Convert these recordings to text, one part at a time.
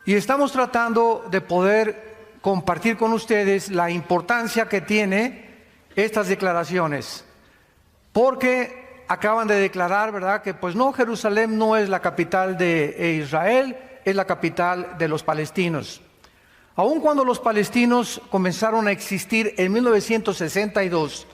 Y estamos tratando de poder compartir con ustedes la importancia que tiene estas declaraciones. Porque acaban de declarar, ¿verdad?, que pues no, Jerusalén no es la capital de Israel, es la capital de los palestinos. Aun cuando los palestinos comenzaron a existir en 1962,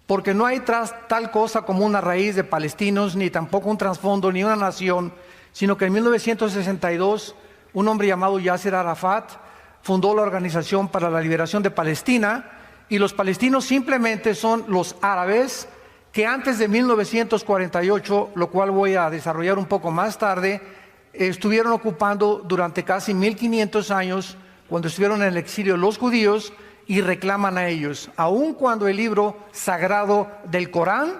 porque no hay tal cosa como una raíz de palestinos, ni tampoco un trasfondo, ni una nación, sino que en 1962 un hombre llamado Yasser Arafat fundó la Organización para la Liberación de Palestina, y los palestinos simplemente son los árabes que antes de 1948, lo cual voy a desarrollar un poco más tarde, estuvieron ocupando durante casi 1500 años, cuando estuvieron en el exilio los judíos, y reclaman a ellos, aun cuando el libro sagrado del Corán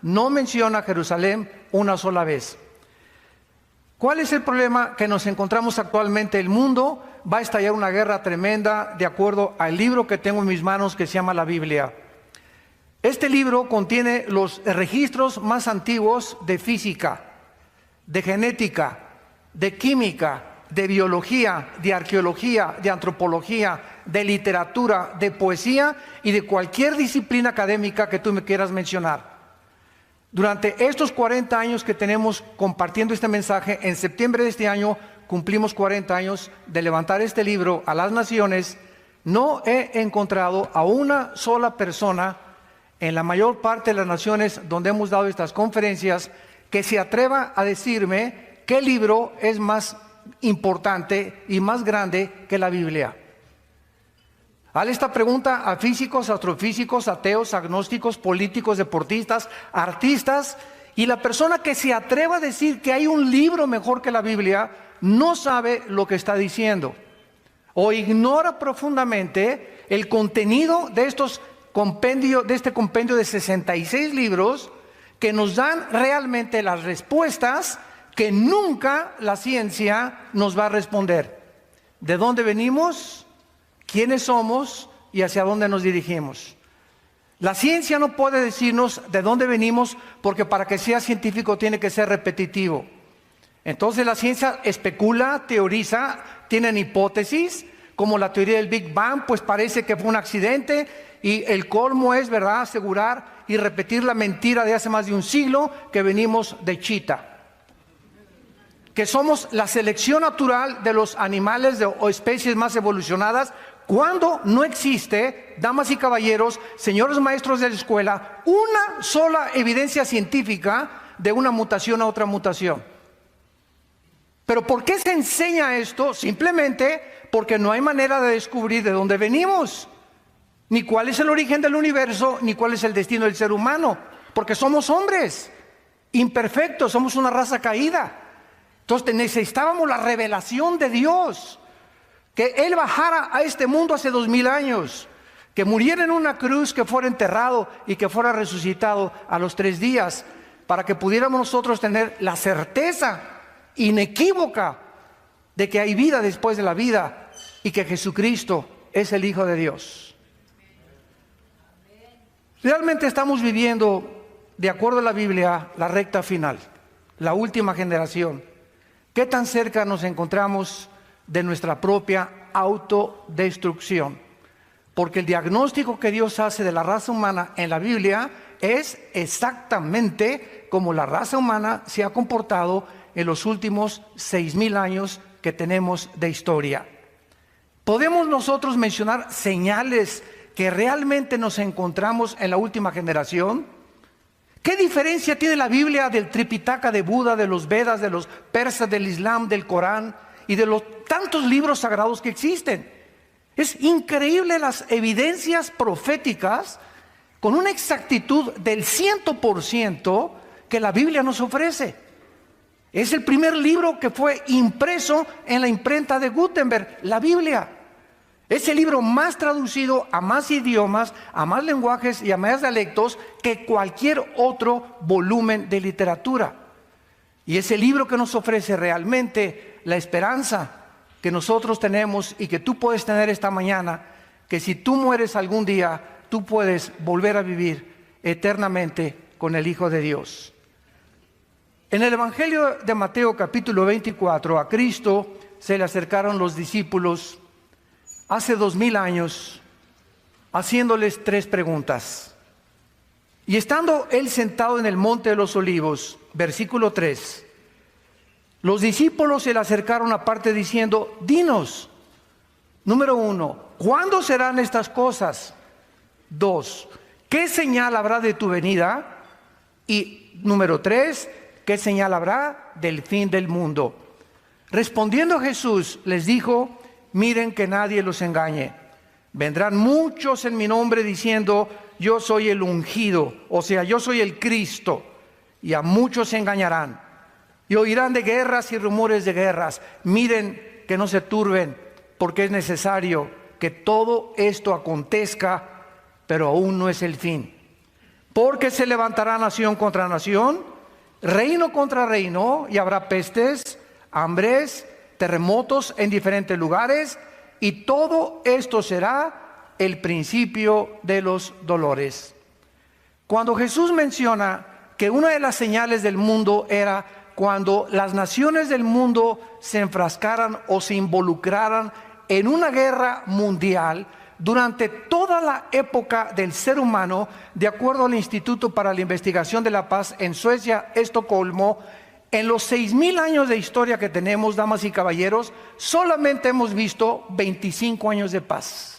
no menciona Jerusalén una sola vez. ¿Cuál es el problema que nos encontramos actualmente? El mundo va a estallar una guerra tremenda de acuerdo al libro que tengo en mis manos, que se llama la Biblia. Este libro contiene los registros más antiguos de física, de genética, de química, de biología, de arqueología, de antropología, de literatura, de poesía y de cualquier disciplina académica que tú me quieras mencionar. Durante estos 40 años que tenemos compartiendo este mensaje, en septiembre de este año cumplimos 40 años de levantar este libro a las naciones. No he encontrado a una sola persona en la mayor parte de las naciones donde hemos dado estas conferencias que se atreva a decirme qué libro es más importante y más grande que la Biblia. Hazle esta pregunta a físicos, astrofísicos, ateos, agnósticos, políticos, deportistas, artistas, y la persona que se atreva a decir que hay un libro mejor que la Biblia no sabe lo que está diciendo, o ignora profundamente el contenido de este compendio de 66 libros que nos dan realmente las respuestas que nunca la ciencia nos va a responder. ¿De dónde venimos? ¿Quiénes somos? ¿Y hacia dónde nos dirigimos? La ciencia no puede decirnos de dónde venimos, porque para que sea científico tiene que ser repetitivo. Entonces la ciencia especula, teoriza, tienen hipótesis, como la teoría del Big Bang, pues parece que fue un accidente, y el colmo es, ¿verdad?, asegurar y repetir la mentira de hace más de un siglo, que venimos de chita, que somos la selección natural de los animales o especies más evolucionadas, cuando no existe, damas y caballeros, señores maestros de la escuela, una sola evidencia científica de una mutación a otra mutación. ¿Pero por qué se enseña esto? Simplemente porque no hay manera de descubrir de dónde venimos, ni cuál es el origen del universo, ni cuál es el destino del ser humano, porque somos hombres imperfectos, somos una raza caída. Entonces necesitábamos la revelación de Dios, que Él bajara a este mundo hace 2000 años, que muriera en una cruz, que fuera enterrado y que fuera resucitado a los 3 días, para que pudiéramos nosotros tener la certeza inequívoca de que hay vida después de la vida y que Jesucristo es el Hijo de Dios. Realmente estamos viviendo, de acuerdo a la Biblia, la recta final, la última generación. ¿Qué tan cerca nos encontramos de nuestra propia autodestrucción? Porque el diagnóstico que Dios hace de la raza humana en la Biblia es exactamente como la raza humana se ha comportado en los últimos 6000 años que tenemos de historia. ¿Podemos nosotros mencionar señales que realmente nos encontramos en la última generación? ¿Qué diferencia tiene la Biblia del Tripitaka de Buda, de los Vedas, de los persas, del Islam, del Corán y de los tantos libros sagrados que existen? Es increíble las evidencias proféticas con una exactitud del 100% que la Biblia nos ofrece. Es el primer libro que fue impreso en la imprenta de Gutenberg, la Biblia. Es el libro más traducido a más idiomas, a más lenguajes y a más dialectos que cualquier otro volumen de literatura. Y es el libro que nos ofrece realmente la esperanza que nosotros tenemos y que tú puedes tener esta mañana, que si tú mueres algún día, tú puedes volver a vivir eternamente con el Hijo de Dios. En el Evangelio de Mateo capítulo 24, a Cristo se le acercaron los discípulos hace 2000 años, haciéndoles 3 preguntas. Y estando él sentado en el monte de los olivos, versículo 3, los discípulos se le acercaron aparte diciendo: dinos, número 1, ¿cuándo serán estas cosas? 2, ¿qué señal habrá de tu venida? Y número 3, ¿qué señal habrá del fin del mundo? Respondiendo Jesús les dijo: miren que nadie los engañe. Vendrán muchos en mi nombre diciendo: yo soy el ungido, o sea, yo soy el Cristo, y a muchos se engañarán. Y oirán de guerras y rumores de guerras. Miren que no se turben, porque es necesario que todo esto acontezca, pero aún no es el fin. Porque se levantará nación contra nación, reino contra reino, y habrá pestes, hambres, terremotos en diferentes lugares, y todo esto será el principio de los dolores. Cuando Jesús menciona que una de las señales del mundo era cuando las naciones del mundo se enfrascaran o se involucraran en una guerra mundial, durante toda la época del ser humano, de acuerdo al Instituto para la Investigación de la Paz en Suecia, Estocolmo, en los 6000 años de historia que tenemos, damas y caballeros, solamente hemos visto 25 años de paz.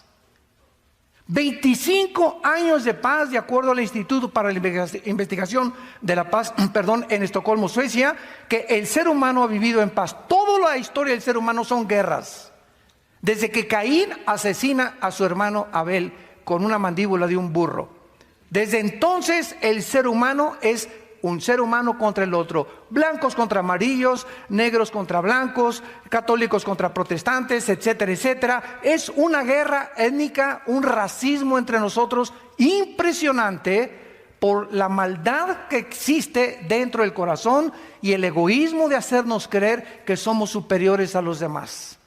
25 años de paz, de acuerdo al Instituto para la Investigación de la Paz, en Estocolmo, Suecia, que el ser humano ha vivido en paz. Toda la historia del ser humano son guerras. Desde que Caín asesina a su hermano Abel con una mandíbula de un burro. Desde entonces el ser humano es un ser humano contra el otro. Blancos contra amarillos, negros contra blancos, católicos contra protestantes, etcétera, etcétera. Es una guerra étnica, un racismo entre nosotros impresionante por la maldad que existe dentro del corazón y el egoísmo de hacernos creer que somos superiores a los demás.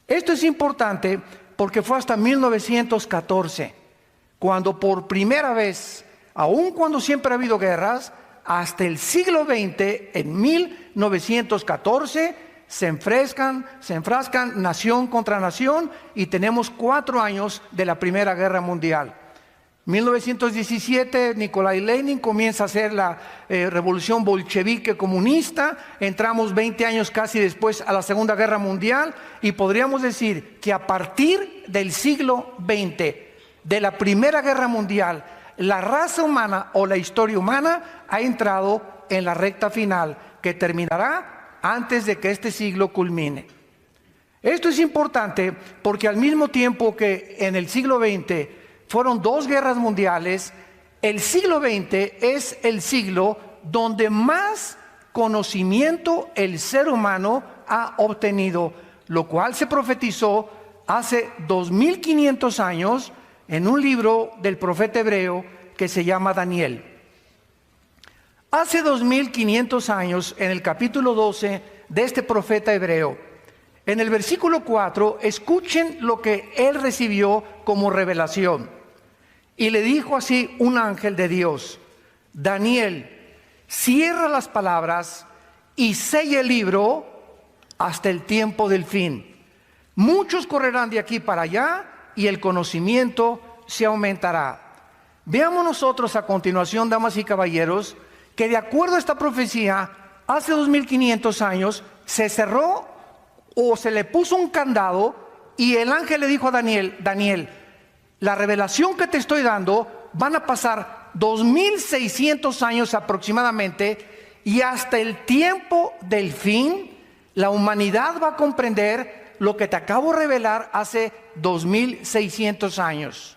Esto es importante porque fue hasta 1914, cuando por primera vez, aun cuando siempre ha habido guerras, hasta el siglo XX, en 1914, se enfrascan nación contra nación y tenemos 4 años de la Primera Guerra Mundial. 1917, Nikolai Lenin comienza a hacer la revolución bolchevique comunista. Entramos 20 años casi después a la Segunda Guerra Mundial, y podríamos decir que a partir del siglo XX, de la Primera Guerra Mundial, la raza humana o la historia humana ha entrado en la recta final, que terminará antes de que este siglo culmine. Esto es importante porque al mismo tiempo que en el siglo XX fueron 2 guerras mundiales, el siglo XX es el siglo donde más conocimiento el ser humano ha obtenido, lo cual se profetizó hace 2500 años en un libro del profeta hebreo que se llama Daniel. Hace 2500 años, en el capítulo 12 de este profeta hebreo, en el versículo 4, escuchen lo que él recibió como revelación. Y le dijo así un ángel de Dios: Daniel, cierra las palabras y sella el libro hasta el tiempo del fin. Muchos correrán de aquí para allá y el conocimiento se aumentará. Veamos nosotros a continuación, damas y caballeros, que de acuerdo a esta profecía, hace 2500 años se cerró o se le puso un candado, y el ángel le dijo a Daniel: Daniel, la revelación que te estoy dando, van a pasar 2600 años aproximadamente, y hasta el tiempo del fin la humanidad va a comprender lo que te acabo de revelar hace 2600 años.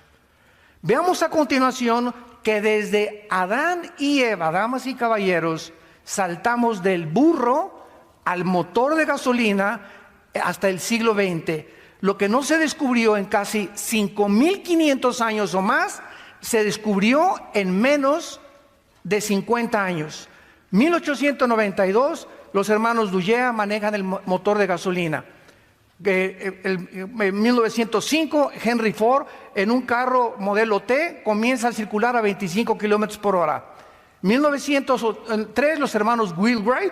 Veamos a continuación que desde Adán y Eva, damas y caballeros, saltamos del burro al motor de gasolina hasta el siglo XX. Lo que no se descubrió en casi 5500 años o más, se descubrió en menos de 50 años. 1892, los hermanos Dugea manejan el motor de gasolina. En 1905, Henry Ford, en un carro modelo T, comienza a circular a 25 kilómetros por hora. 1903, los hermanos Wheelwright,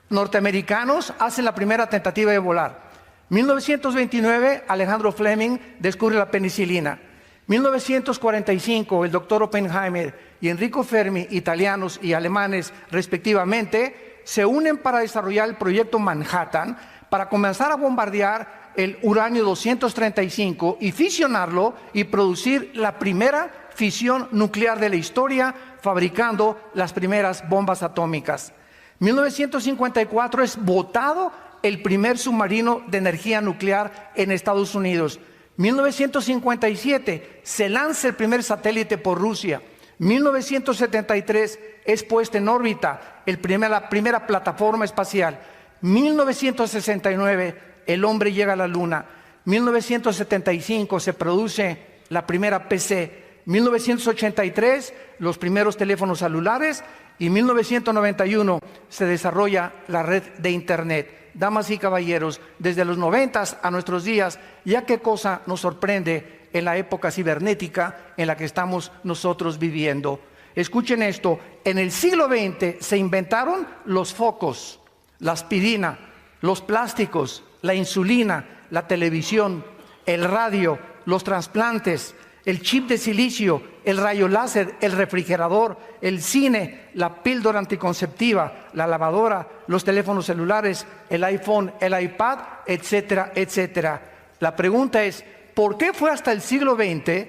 norteamericanos, hacen la primera tentativa de volar. 1929, Alejandro Fleming descubre la penicilina. 1945, el doctor Oppenheimer y Enrico Fermi, italianos y alemanes respectivamente, se unen para desarrollar el proyecto Manhattan para comenzar a bombardear el uranio 235 y fisionarlo y producir la primera fisión nuclear de la historia, fabricando las primeras bombas atómicas. 1954 es botado el primer submarino de energía nuclear en Estados Unidos. 1957 se lanza el primer satélite por Rusia. 1973 es puesta en órbita la primera plataforma espacial. 1969 el hombre llega a la luna. 1975 se produce la primera PC. 1983 los primeros teléfonos celulares y 1991 se desarrolla la red de Internet. Damas y caballeros, desde los 90 a nuestros días, ya qué cosa nos sorprende en la época cibernética en la que estamos nosotros viviendo. Escuchen esto, en el siglo XX se inventaron los focos, la aspirina, los plásticos, la insulina, la televisión, el radio, los trasplantes, el chip de silicio, el rayo láser, el refrigerador, el cine, la píldora anticonceptiva, la lavadora, los teléfonos celulares, el iPhone, el iPad, etcétera, etcétera. La pregunta es, ¿por qué fue hasta el siglo XX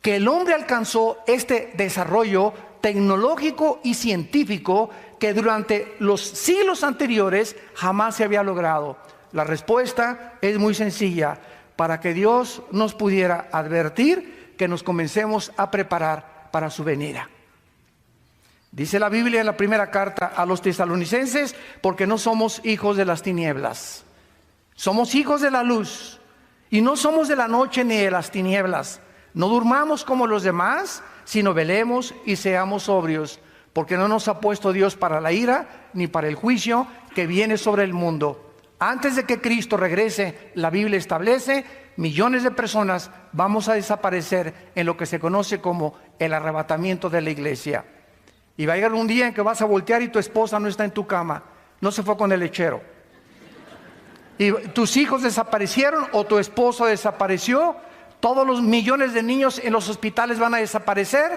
que el hombre alcanzó este desarrollo tecnológico y científico que durante los siglos anteriores jamás se había logrado? La respuesta es muy sencilla, para que Dios nos pudiera advertir que nos comencemos a preparar para su venida. Dice la Biblia en la primera carta a los tesalonicenses, porque no somos hijos de las tinieblas, somos hijos de la luz, y no somos de la noche ni de las tinieblas. No durmamos como los demás, sino velemos y seamos sobrios, porque no nos ha puesto Dios para la ira, ni para el juicio que viene sobre el mundo. Antes de que Cristo regrese, la Biblia establece, millones de personas vamos a desaparecer en lo que se conoce como el arrebatamiento de la iglesia. Y va a llegar un día en que vas a voltear y tu esposa no está en tu cama, no se fue con el lechero. Y tus hijos desaparecieron o tu esposo desapareció, todos los millones de niños en los hospitales van a desaparecer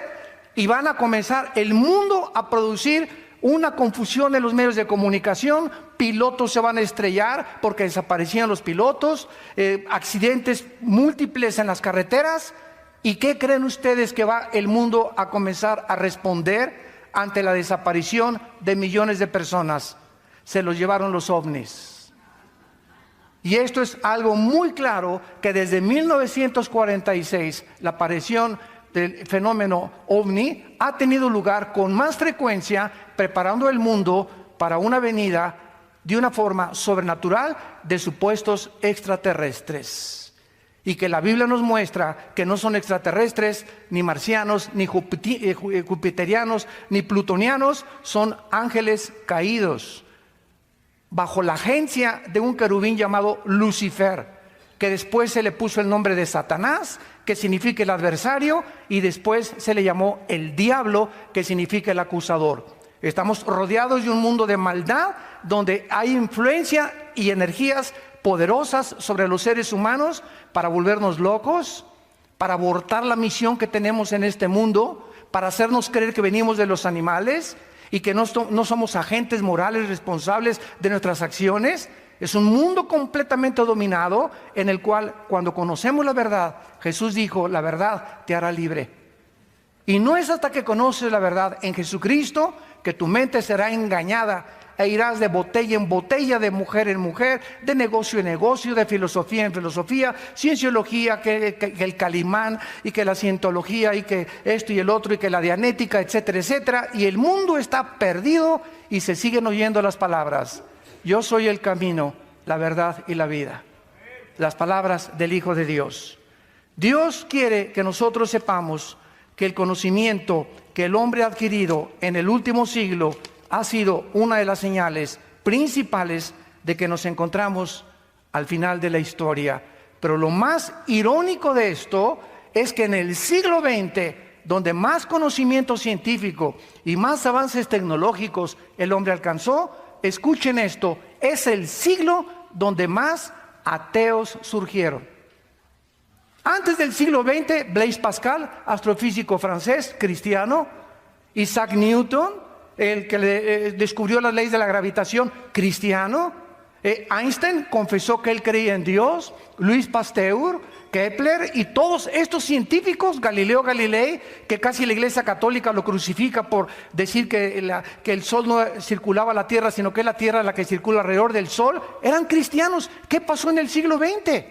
y van a comenzar el mundo a producir una confusión en los medios de comunicación, pilotos se van a estrellar porque desaparecían los pilotos, accidentes múltiples en las carreteras. ¿Y qué creen ustedes que va el mundo a comenzar a responder ante la desaparición de millones de personas? Se los llevaron los ovnis. Y esto es algo muy claro que desde 1946 la aparición del fenómeno ovni ha tenido lugar con más frecuencia, preparando el mundo para una venida de una forma sobrenatural de supuestos extraterrestres. Y que la Biblia nos muestra que no son extraterrestres, ni marcianos, ni jupiterianos, ni plutonianos, son ángeles caídos, bajo la agencia de un querubín llamado Lucifer, que después se le puso el nombre de Satanás, que significa el adversario, y después se le llamó el diablo, que significa el acusador. Estamos rodeados de un mundo de maldad, donde hay influencia y energías poderosas sobre los seres humanos para volvernos locos, para abortar la misión que tenemos en este mundo, para hacernos creer que venimos de los animales y que no somos agentes morales responsables de nuestras acciones. Es un mundo completamente dominado en el cual, cuando conocemos la verdad, Jesús dijo, la verdad te hará libre. Y no es hasta que conoces la verdad en Jesucristo que tu mente será engañada e irás de botella en botella, de mujer en mujer, de negocio en negocio, de filosofía en filosofía, cienciología, que el Calimán, y que la cientología, y que esto y el otro, y que la dianética, etcétera, etcétera. Y el mundo está perdido y se siguen oyendo las palabras: yo soy el camino, la verdad y la vida. Las palabras del Hijo de Dios. Dios quiere que nosotros sepamos que el conocimiento que el hombre ha adquirido en el último siglo ha sido una de las señales principales de que nos encontramos al final de la historia. Pero lo más irónico de esto es que en el siglo XX, donde más conocimiento científico y más avances tecnológicos el hombre alcanzó, escuchen esto, es el siglo donde más ateos surgieron. Antes del siglo XX, Blaise Pascal, astrofísico francés, cristiano; Isaac Newton, el que descubrió las leyes de la gravitación, cristiano; Einstein confesó que él creía en Dios; Louis Pasteur, Kepler y todos estos científicos, Galileo Galilei, que casi la Iglesia Católica lo crucifica por decir que el Sol no circulaba la Tierra, sino que es la Tierra la que circula alrededor del Sol, eran cristianos. ¿Qué pasó en el siglo XX?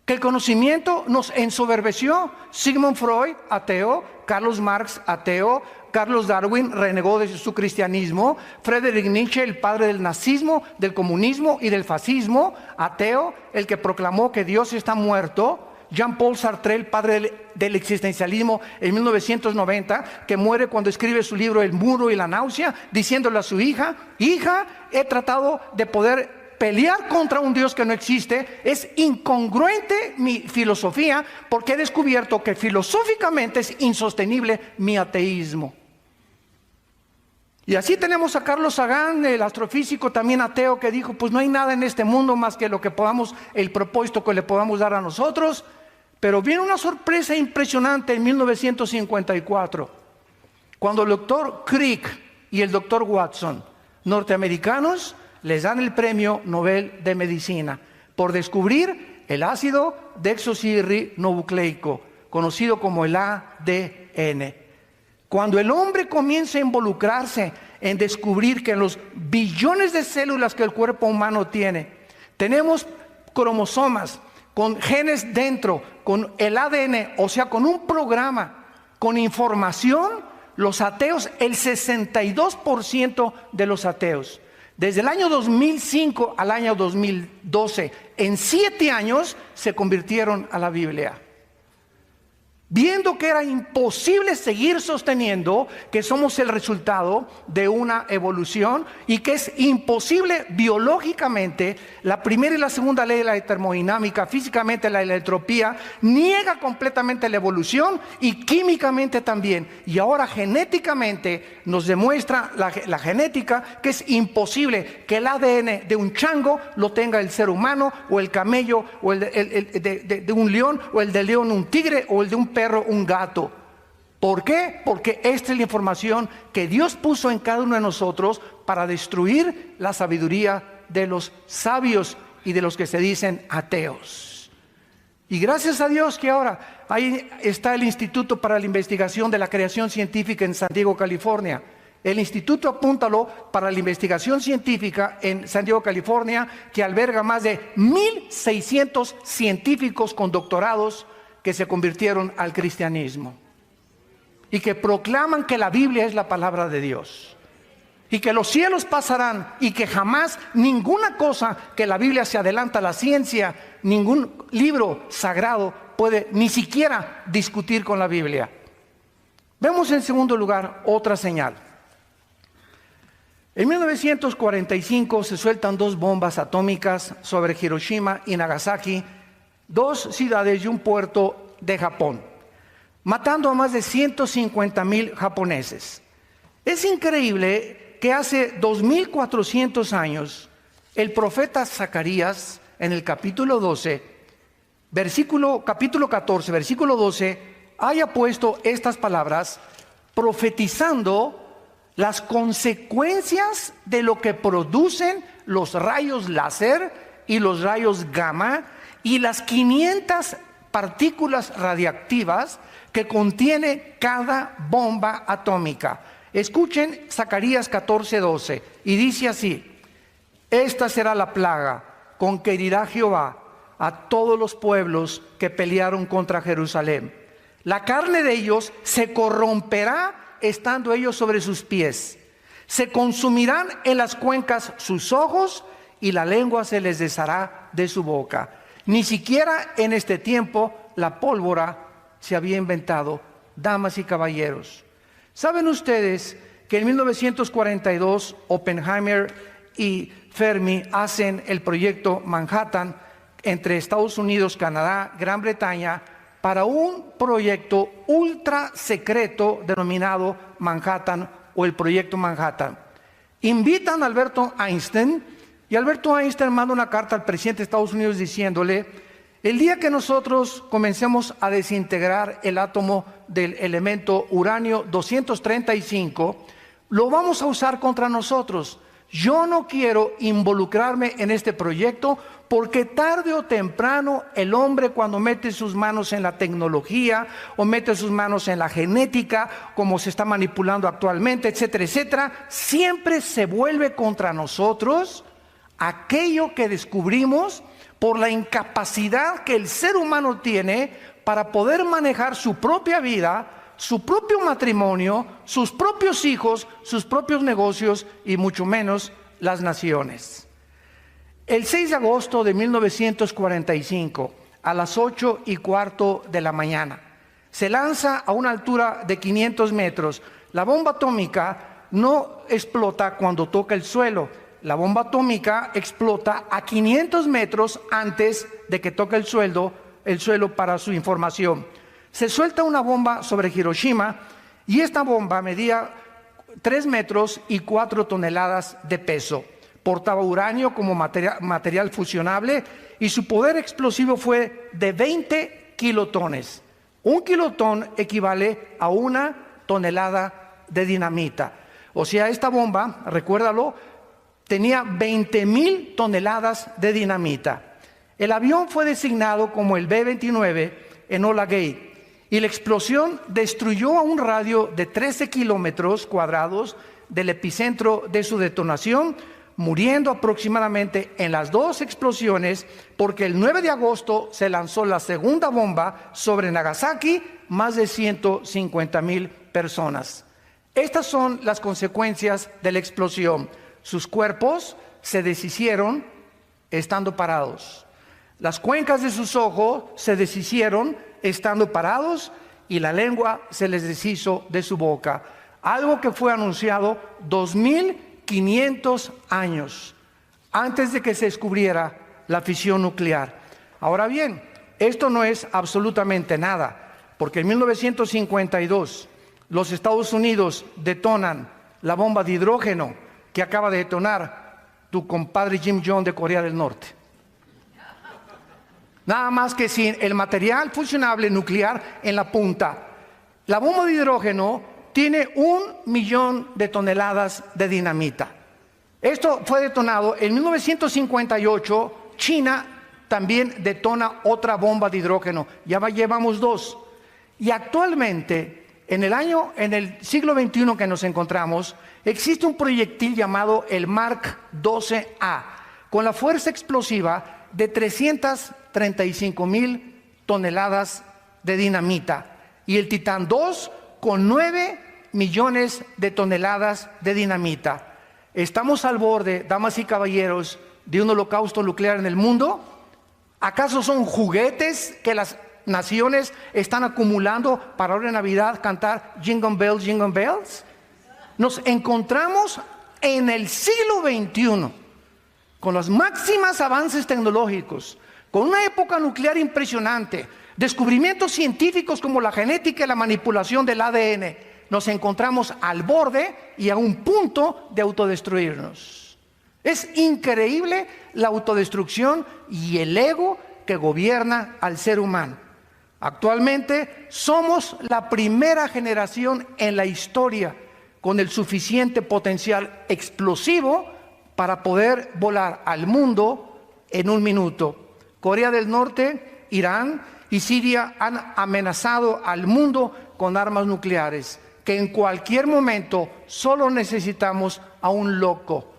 Que el conocimiento nos ensoberbeció. Sigmund Freud, ateo; Carlos Marx, ateo; Carlos Darwin renegó de su cristianismo; Friedrich Nietzsche, el padre del nazismo, del comunismo y del fascismo, ateo, el que proclamó que Dios está muerto; Jean-Paul Sartre, el padre del existencialismo, en 1990, que muere cuando escribe su libro El muro y la náusea, diciéndole a su hija: hija, he tratado de poder pelear contra un Dios que no existe. Es incongruente mi filosofía porque he descubierto que filosóficamente es insostenible mi ateísmo. Y así tenemos a Carlos Sagan, el astrofísico también ateo, que dijo: pues no hay nada en este mundo más que lo que podamos, el propósito que le podamos dar a nosotros. Pero viene una sorpresa impresionante en 1954, cuando el doctor Crick y el doctor Watson, norteamericanos, les dan el premio Nobel de Medicina por descubrir el ácido desoxirribonucleico, conocido como el ADN. Cuando el hombre comienza a involucrarse en descubrir que en los billones de células que el cuerpo humano tiene, tenemos cromosomas con genes dentro, con el ADN, o sea, con un programa, con información, los ateos, el 62% de los ateos, desde el año 2005 al año 2012, en 7 años, se convirtieron a la Biblia. Viendo que era imposible seguir sosteniendo que somos el resultado de una evolución y que es imposible biológicamente, la primera y la segunda ley de la termodinámica, físicamente la entropía, niega completamente la evolución y químicamente también. Y ahora genéticamente nos demuestra la genética que es imposible que el ADN de un chango lo tenga el ser humano, o el camello, o el de un león, o el del león un tigre, o el de un perro, un gato. ¿Por qué? Porque esta es la información que Dios puso en cada uno de nosotros para destruir la sabiduría de los sabios y de los que se dicen ateos. Y gracias a Dios que ahora ahí está el Instituto para la Investigación de la Creación Científica en San Diego, California. El Instituto Apúntalo para la Investigación Científica en San Diego, California, que alberga más de 1,600 científicos con doctorados que se convirtieron al cristianismo y que proclaman que la Biblia es la palabra de Dios y que los cielos pasarán y que jamás ninguna cosa que la Biblia se adelanta a la ciencia, ningún libro sagrado puede ni siquiera discutir con la Biblia. Vemos en segundo lugar otra señal. En 1945 se sueltan 2 bombas atómicas sobre Hiroshima y Nagasaki, 2 ciudades y un puerto de Japón, matando a más de 150,000 japoneses. Es increíble que hace 2400 años el profeta Zacarías, en el capítulo 12, capítulo 14, versículo 12, haya puesto estas palabras profetizando las consecuencias de lo que producen los rayos láser y los rayos gamma y las 500 partículas radiactivas que contiene cada bomba atómica. Escuchen Zacarías 14:12 y dice así: esta será la plaga con que herirá Jehová a todos los pueblos que pelearon contra Jerusalén. La carne de ellos se corromperá estando ellos sobre sus pies. Se consumirán en las cuencas sus ojos y la lengua se les deshará de su boca. Ni siquiera en este tiempo la pólvora se había inventado. Damas y caballeros, ¿saben ustedes que en 1942 Oppenheimer y Fermi hacen el proyecto Manhattan entre Estados Unidos, Canadá, Gran Bretaña, para un proyecto ultra secreto denominado Manhattan o el proyecto Manhattan? Invitan a Albert Einstein, Y Alberto Einstein manda una carta al presidente de Estados Unidos diciéndole: el día que nosotros comencemos a desintegrar el átomo del elemento uranio 235, lo vamos a usar contra nosotros. Yo no quiero involucrarme en este proyecto porque tarde o temprano el hombre, cuando mete sus manos en la tecnología o mete sus manos en la genética, como se está manipulando actualmente, etcétera, etcétera, siempre se vuelve contra nosotros aquello que descubrimos por la incapacidad que el ser humano tiene para poder manejar su propia vida, su propio matrimonio, sus propios hijos, sus propios negocios y mucho menos las naciones. El 6 de agosto de 1945, a las 8:15 de la mañana, se lanza a una altura de 500 metros. La bomba atómica no explota cuando toca el suelo. La bomba atómica explota a 500 metros antes de que toque el suelo para su información. Se suelta una bomba sobre Hiroshima y esta bomba medía 3 metros y 4 toneladas de peso. Portaba uranio como material fusionable y su poder explosivo fue de 20 kilotones. Un kilotón equivale a 1 tonelada de dinamita. O sea, esta bomba, recuérdalo, tenía 20,000 toneladas de dinamita. El avión fue designado como el B-29 Enola Gay y la explosión destruyó a un radio de 13 kilómetros cuadrados del epicentro de su detonación, muriendo aproximadamente en las 2 explosiones, porque el 9 de agosto se lanzó la segunda bomba sobre Nagasaki, más de 150,000 personas. Estas son las consecuencias de la explosión. Sus cuerpos se deshicieron estando parados. Las cuencas de sus ojos se deshicieron estando parados y la lengua se les deshizo de su boca. Algo que fue anunciado 2500 años antes de que se descubriera la fisión nuclear. Ahora bien, esto no es absolutamente nada, porque en 1952 los Estados Unidos detonan la bomba de hidrógeno que acaba de detonar tu compadre Kim Jong de Corea del Norte. Nada más que sin el material fusionable nuclear en la punta. La bomba de hidrógeno tiene 1,000,000 de toneladas de dinamita. Esto fue detonado en 1958. China también detona otra bomba de hidrógeno. Ya llevamos 2. Y actualmente, en el siglo XXI que nos encontramos, existe un proyectil llamado el Mark 12A, con la fuerza explosiva de 335,000 toneladas de dinamita, y el Titán 2 con 9 millones de toneladas de dinamita. ¿Estamos al borde, damas y caballeros, de un holocausto nuclear en el mundo? ¿Acaso son juguetes que las naciones están acumulando para ahora en Navidad cantar Jingle Bells, Jingle Bells? Nos encontramos en el siglo XXI con los máximos avances tecnológicos, con una época nuclear impresionante, descubrimientos científicos como la genética y la manipulación del ADN. Nos encontramos al borde y a un punto de autodestruirnos. Es increíble la autodestrucción y el ego que gobierna al ser humano. Actualmente somos la primera generación en la historia con el suficiente potencial explosivo para poder volar al mundo en 1 minuto. Corea del Norte, Irán y Siria han amenazado al mundo con armas nucleares, que en cualquier momento solo necesitamos a un loco,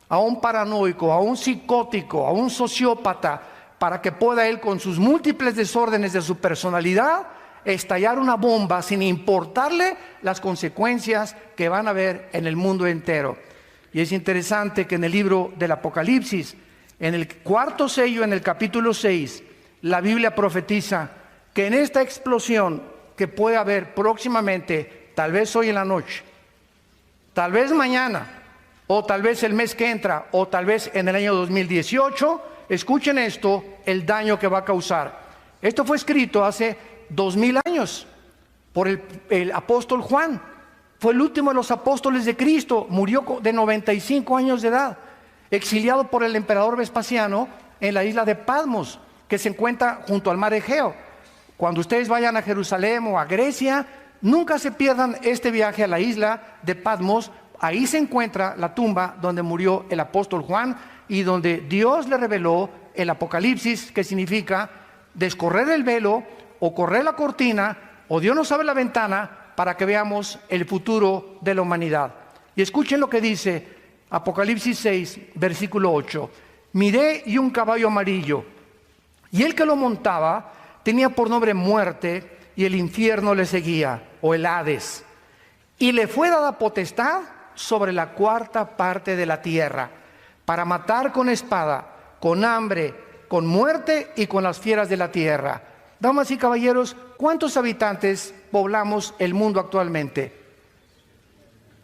a un paranoico, a un psicótico, a un sociópata, para que pueda él, con sus múltiples desórdenes de su personalidad, estallar una bomba sin importarle las consecuencias que van a haber en el mundo entero. Y es interesante que en el libro del Apocalipsis, en el 4.º sello, en el capítulo 6, la Biblia profetiza que en esta explosión que puede haber próximamente, tal vez hoy en la noche, tal vez mañana, o tal vez el mes que entra, o tal vez en el año 2018, escuchen esto, el daño que va a causar. Esto fue escrito hace 2000 años por el apóstol Juan. Fue el último de los apóstoles de Cristo, murió de 95 años de edad. exiliado por el emperador Vespasiano en la isla de Patmos, que se encuentra junto al mar Egeo. Cuando ustedes vayan a Jerusalén o a Grecia, nunca se pierdan este viaje a la isla de Patmos. Ahí se encuentra la tumba donde murió el apóstol Juan y donde Dios le reveló el Apocalipsis, que significa descorrer el velo o correr la cortina, o Dios nos abre la ventana para que veamos el futuro de la humanidad. Y escuchen lo que dice Apocalipsis 6, versículo 8. Miré y un caballo amarillo, y el que lo montaba tenía por nombre Muerte, y el infierno le seguía, o el Hades. Y le fue dada potestad sobre la cuarta parte de la tierra, para matar con espada, con hambre, con muerte y con las fieras de la tierra. Damas y caballeros, ¿cuántos habitantes poblamos el mundo actualmente?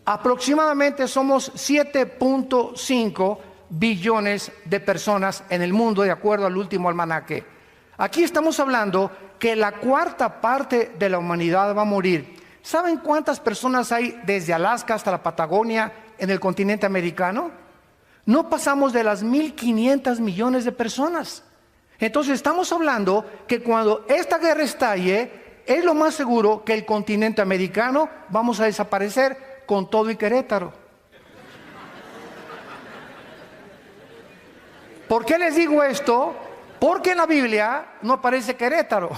Aproximadamente somos 7.5 billones de personas en el mundo, de acuerdo al último almanaque. Aquí estamos hablando que la cuarta parte de la humanidad va a morir. ¿Saben cuántas personas hay desde Alaska hasta la Patagonia en el continente americano? No pasamos de las 1.500 millones de personas. Entonces estamos hablando que cuando esta guerra estalle, es lo más seguro que el continente americano vamos a desaparecer con todo y Querétaro. ¿Por qué les digo esto? Porque en la Biblia no aparece Querétaro.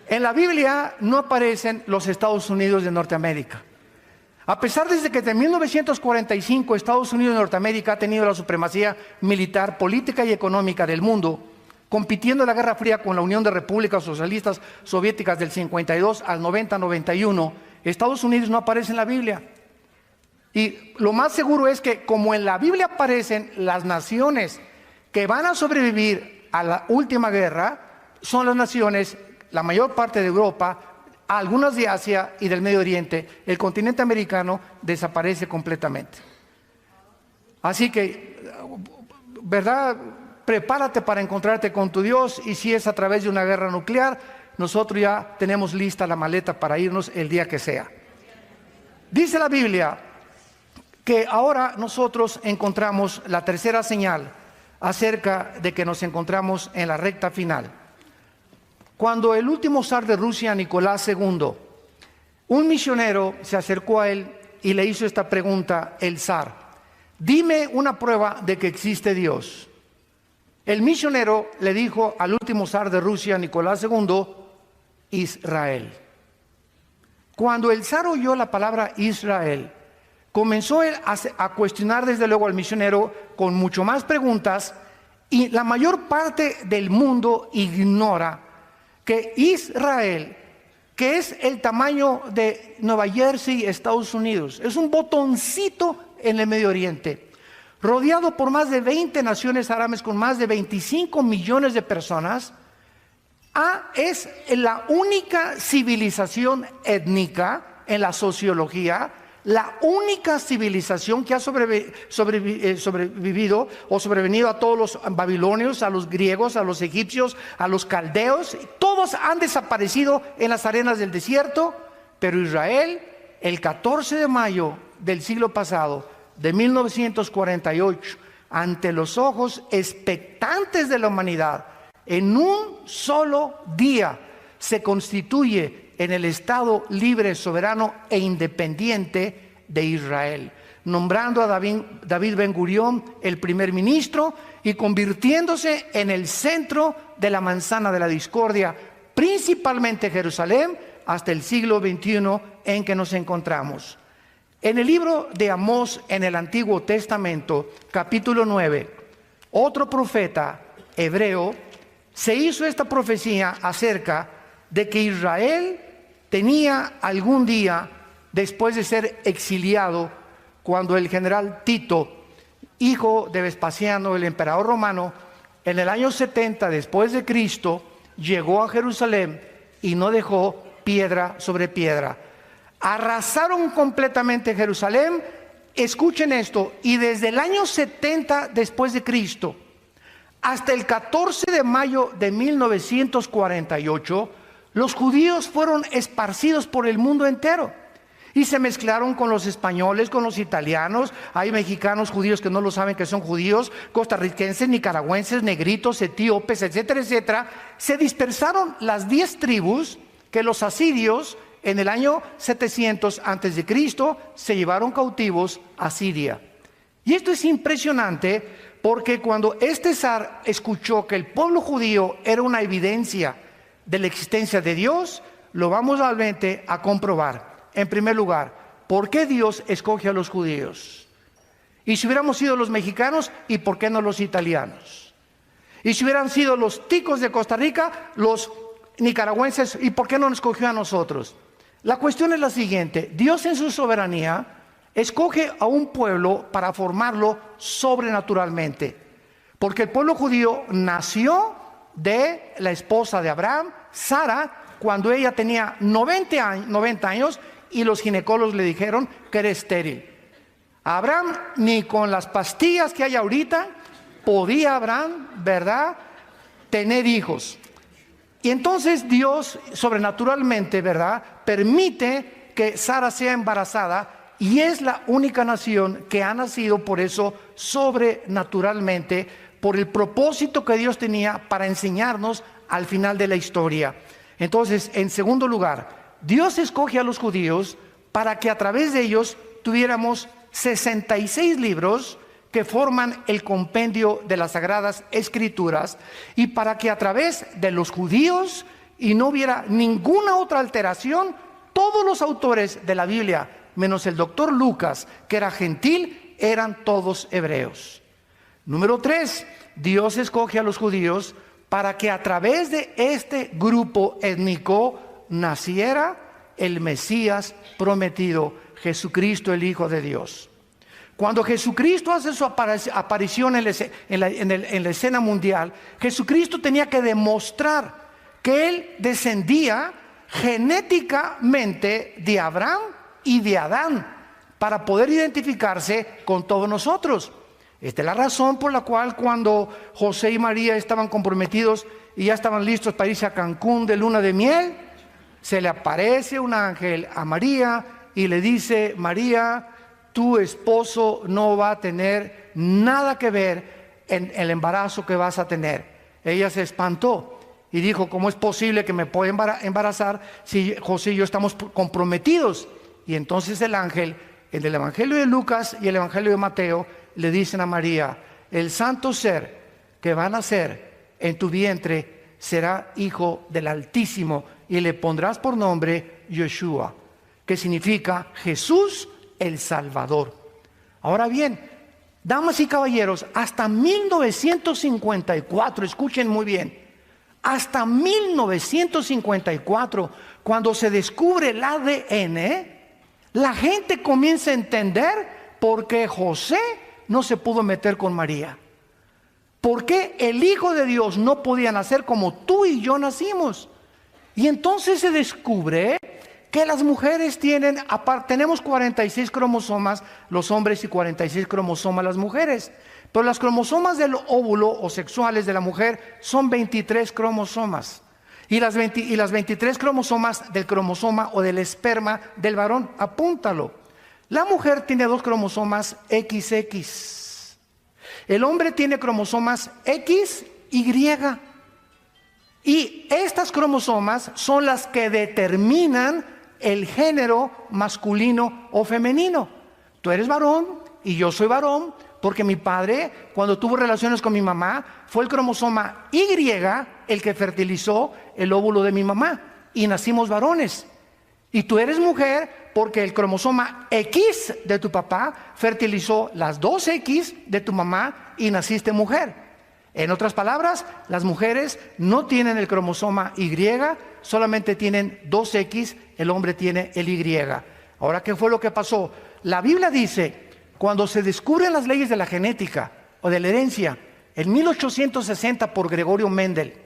En la Biblia no aparecen los Estados Unidos de Norteamérica. A pesar de que desde 1945 Estados Unidos de Norteamérica ha tenido la supremacía militar, política y económica del mundo, compitiendo en la Guerra Fría con la Unión de Repúblicas Socialistas Soviéticas del 52 al 90-91, Estados Unidos no aparece en la Biblia. Y lo más seguro es que, como en la Biblia aparecen las naciones que van a sobrevivir a la última guerra, son las naciones, la mayor parte de Europa, algunas de Asia y del Medio Oriente. El continente americano desaparece completamente. Así que, ¿verdad? Prepárate para encontrarte con tu Dios, y si es a través de una guerra nuclear, nosotros ya tenemos lista la maleta para irnos el día que sea. Dice la Biblia que ahora nosotros encontramos la tercera señal acerca de que nos encontramos en la recta final. Cuando el último zar de Rusia, Nicolás II, un misionero se acercó a él y le hizo esta pregunta, el zar: dime una prueba de que existe Dios. El misionero le dijo al último zar de Rusia, Nicolás II, Israel. Cuando el zar oyó la palabra Israel, comenzó él a cuestionar desde luego al misionero con mucho más preguntas, y la mayor parte del mundo ignora que Israel, que es el tamaño de Nueva Jersey, Estados Unidos, es un botoncito en el Medio Oriente, rodeado por más de 20 naciones árabes con más de 25 millones de personas, es la única civilización étnica en la sociología, la única civilización que ha sobrevenido a todos los babilonios, a los griegos, a los egipcios, a los caldeos. Todos han desaparecido en las arenas del desierto, pero Israel, el 14 de mayo del siglo pasado, de 1948, ante los ojos expectantes de la humanidad, en un solo día se constituye en el Estado libre, soberano e independiente de Israel, nombrando a David Ben Gurión el primer ministro y convirtiéndose en el centro de la manzana de la discordia, principalmente Jerusalén, hasta el siglo XXI en que nos encontramos. En el libro de Amós, en el Antiguo Testamento, capítulo 9, otro profeta hebreo se hizo esta profecía acerca de que Israel tenía algún día, después de ser exiliado, cuando el general Tito, hijo de Vespasiano, el emperador romano, en el año 70 después de Cristo, llegó a Jerusalén y no dejó piedra sobre piedra. Arrasaron completamente Jerusalén. Escuchen esto, y desde el año 70 después de Cristo hasta el 14 de mayo de 1948, los judíos fueron esparcidos por el mundo entero. Y se mezclaron con los españoles, con los italianos. Hay mexicanos judíos que no lo saben que son judíos, costarricenses, nicaragüenses, negritos, etíopes, etcétera, etcétera. Se dispersaron las 10 tribus que los asirios en el año 700 antes de Cristo se llevaron cautivos a Siria. Y esto es impresionante porque cuando este zar escuchó que el pueblo judío era una evidencia de la existencia de Dios, lo vamos realmente a comprobar. En primer lugar, ¿por qué Dios escoge a los judíos? Y si hubiéramos sido los mexicanos, ¿y por qué no los italianos? Y si hubieran sido los ticos de Costa Rica, los nicaragüenses, ¿y por qué no nos escogió a nosotros? La cuestión es la siguiente: Dios en su soberanía escoge a un pueblo para formarlo sobrenaturalmente, porque el pueblo judío nació de la esposa de Abraham, Sara, cuando ella tenía 90 años y los ginecólogos le dijeron que era estéril. Abraham, ni con las pastillas que hay ahorita, podía Abraham, ¿verdad?, tener hijos. Y entonces Dios sobrenaturalmente, ¿verdad?, permite que Sara sea embarazada, y es la única nación que ha nacido por eso sobrenaturalmente, por el propósito que Dios tenía para enseñarnos al final de la historia. Entonces, en segundo lugar, Dios escoge a los judíos para que a través de ellos tuviéramos 66 libros que forman el compendio de las Sagradas Escrituras, y para que a través de los judíos, y no hubiera ninguna otra alteración, todos los autores de la Biblia, menos el doctor Lucas, que era gentil, eran todos hebreos. Número 3, Dios escoge a los judíos para que a través de este grupo étnico naciera el Mesías prometido, Jesucristo, el Hijo de Dios. Cuando Jesucristo hace su aparición en la escena mundial, Jesucristo tenía que demostrar que Él descendía genéticamente de Abraham y de Adán para poder identificarse con todos nosotros. Esta es la razón por la cual cuando José y María estaban comprometidos y ya estaban listos para irse a Cancún de luna de miel, se le aparece un ángel a María y le dice: María, tu esposo no va a tener nada que ver en el embarazo que vas a tener. Ella se espantó y dijo: ¿cómo es posible que me pueda embarazar si José y yo estamos comprometidos? Y entonces el ángel, en el Evangelio de Lucas y el Evangelio de Mateo, le dicen a María: el santo ser que va a nacer en tu vientre será hijo del Altísimo, y le pondrás por nombre Yeshua, que significa Jesús el Salvador. Ahora bien, damas y caballeros, hasta 1954, escuchen muy bien, hasta 1954, cuando se descubre el ADN, la gente comienza a entender por qué José no se pudo meter con María. ¿Por qué el Hijo de Dios no podía nacer como tú y yo nacimos? Y entonces se descubre que las mujeres tenemos 46 cromosomas los hombres y 46 cromosomas las mujeres. Pero las cromosomas del óvulo o sexuales de la mujer son 23 cromosomas. Y las 23 cromosomas del cromosoma o del esperma del varón, apúntalo. La mujer tiene 2 cromosomas XX. El hombre tiene cromosomas XY. Y estas cromosomas son las que determinan el género masculino o femenino. Tú eres varón y yo soy varón, porque mi padre, cuando tuvo relaciones con mi mamá, fue el cromosoma Y el que fertilizó el óvulo de mi mamá y nacimos varones. Y tú eres mujer porque el cromosoma X de tu papá fertilizó las 2X de tu mamá y naciste mujer. En otras palabras, las mujeres no tienen el cromosoma Y, solamente tienen 2X, el hombre tiene el Y. Ahora, ¿qué fue lo que pasó? La Biblia dice, cuando se descubren las leyes de la genética o de la herencia, en 1860 por Gregorio Mendel,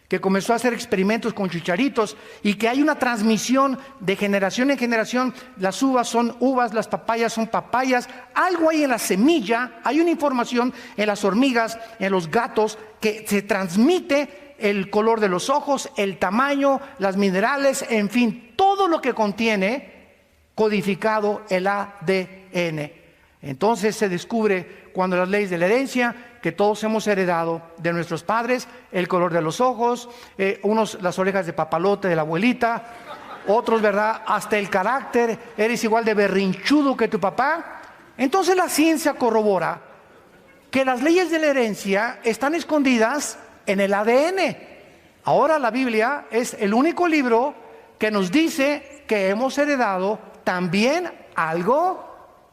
que comenzó a hacer experimentos con chicharitos y que hay una transmisión de generación en generación. Las uvas son uvas, las papayas son papayas. Algo hay en la semilla, hay una información en las hormigas, en los gatos, que se transmite el color de los ojos, el tamaño, las minerales, en fin, todo lo que contiene codificado el ADN. Entonces se descubre cuando las leyes de la herencia, que todos hemos heredado de nuestros padres, el color de los ojos, unos las orejas de papalote de la abuelita, otros, ¿verdad?, hasta el carácter, eres igual de berrinchudo que tu papá. Entonces la ciencia corrobora que las leyes de la herencia están escondidas en el ADN. Ahora la Biblia es el único libro que nos dice que hemos heredado también algo